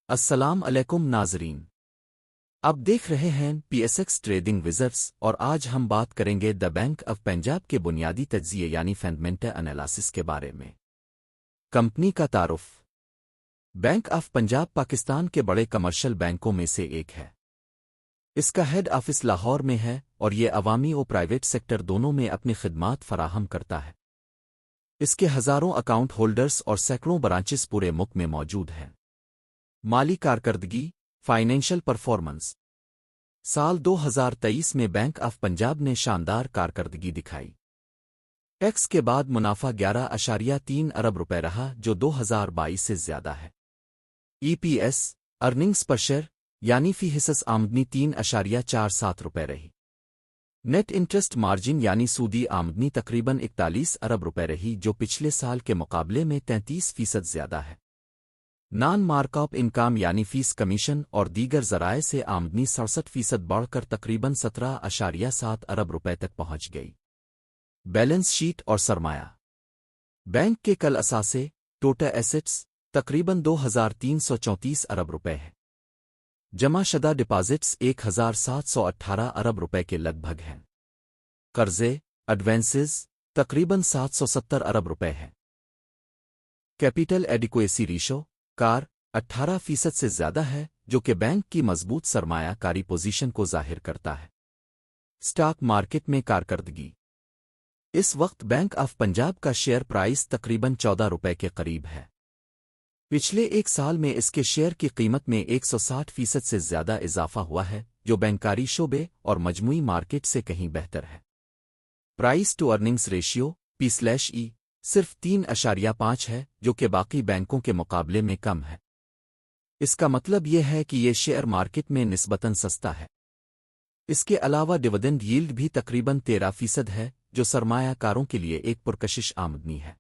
السلام علیکم ناظرین، آپ دیکھ رہے ہیں پی ایس ایکس ٹریڈنگ وزرس اور آج ہم بات کریں گے دا بینک آف پنجاب کے بنیادی تجزیے یعنی فنڈامنٹل انالیسس کے بارے میں۔ کمپنی کا تعارف۔ بینک آف پنجاب پاکستان کے بڑے کمرشل بینکوں میں سے ایک ہے۔ اس کا ہیڈ آفس لاہور میں ہے اور یہ عوامی و پرائیویٹ سیکٹر دونوں میں اپنی خدمات فراہم کرتا ہے۔ اس کے ہزاروں اکاؤنٹ ہولڈرز اور سینکڑوں برانچز پورے ملک میں موجود ہیں۔ مالی کارکردگی، فائنینشل پرفارمنس۔ سال 2023 میں بینک آف پنجاب نے شاندار کارکردگی دکھائی۔ ٹیکس کے بعد منافع 11.3 ارب روپے رہا جو 2022 سے زیادہ ہے۔ E P S earnings per share یعنی فی حصص آمدنی 3.47 روپے رہی۔ نیٹ انٹرسٹ مارجن یعنی سودی آمدنی تقریباً 41 ارب روپے رہی جو پچھلے سال کے مقابلے میں 33% زیادہ ہے۔ نان مارک اپ انکم یعنی فیس کمیشن اور دیگر ذرائع سے آمدنی 67% بڑھ کر تقریباً 17.7 ارب روپے تک پہنچ گئی۔ بیلنس شیٹ اور سرمایہ۔ بینک کے کل اثاثے ٹوٹل ایسٹس تقریباً 2334 ارب روپے ہے۔ جمع شدہ ڈپازٹس 1718 ارب روپے کے لگ بھگ ہیں۔ قرضے ایڈوانسز تقریباً 770 ارب روپے ہیں۔ کیپٹل ایڈیکویسی ریشو کار 18% سے زیادہ ہے جو کہ بینک کی مضبوط سرمایہ کاری پوزیشن کو ظاہر کرتا ہے۔ سٹاک مارکیٹ میں کارکردگی۔ اس وقت بینک آف پنجاب کا شیئر پرائس تقریباً 14 روپے کے قریب ہے۔ پچھلے ایک سال میں اس کے شیئر کی قیمت میں 160% سے زیادہ اضافہ ہوا ہے جو بینکاری شعبے اور مجموعی مارکیٹ سے کہیں بہتر ہے۔ Price to earnings ratio P/E صرف 3.5 ہے جو کہ باقی بینکوں کے مقابلے میں کم ہے۔ اس کا مطلب یہ ہے کہ یہ شیئر مارکیٹ میں نسبتاً سستا ہے۔ اس کے علاوہ ڈویڈنڈ ییلڈ بھی تقریباً 13% ہے جو سرمایہ کاروں کے لیے ایک پرکشش آمدنی ہے۔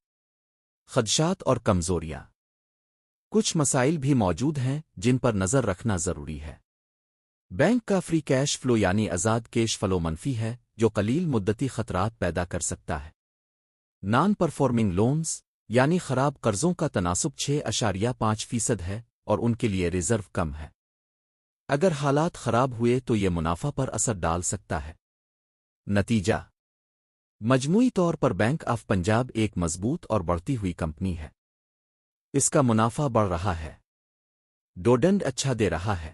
خدشات اور کمزوریاں۔ کچھ مسائل بھی موجود ہیں جن پر نظر رکھنا ضروری ہے۔ بینک کا فری کیش فلو یعنی آزاد کیش فلو منفی ہے جو قلیل مدتی خطرات پیدا کر سکتا ہے۔ نان پرفارمنگ لونز یعنی خراب قرضوں کا تناسب 6.5% ہے اور ان کے لیے ریزرو کم ہے۔ اگر حالات خراب ہوئے تو یہ منافع پر اثر ڈال سکتا ہے۔ نتیجہ مجموعی طور پر بینک آف پنجاب ایک مضبوط اور بڑھتی ہوئی کمپنی ہے۔ اس کا منافع بڑھ رہا ہے۔ ڈویڈنڈ اچھا دے رہا ہے۔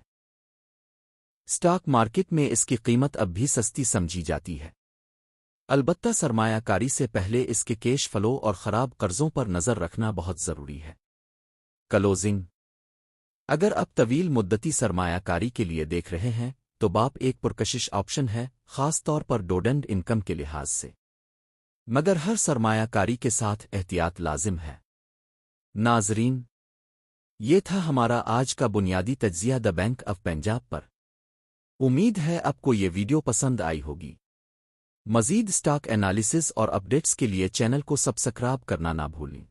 سٹاک مارکیٹ میں اس کی قیمت اب بھی سستی سمجھی جاتی ہے۔ البتہ سرمایہ کاری سے پہلے اس کے کیش فلو اور خراب قرضوں پر نظر رکھنا بہت ضروری ہے۔ کلوزنگ۔ اگر آپ طویل مدتی سرمایہ کاری کے لیے دیکھ رہے ہیں تو باپ ایک پرکشش آپشن ہے خاص طور پر ڈویڈنڈ انکم کے لحاظ سے، مگر ہر سرمایہ کاری کے ساتھ احتیاط لازم ہے۔ ناظرین، یہ تھا ہمارا آج کا بنیادی تجزیہ دا بینک آف پنجاب پر۔ امید ہے آپ کو یہ ویڈیو پسند آئی ہوگی۔ مزید سٹاک انالیسس اور اپڈیٹس کے لیے چینل کو سبسکرائب کرنا نہ بھولیں۔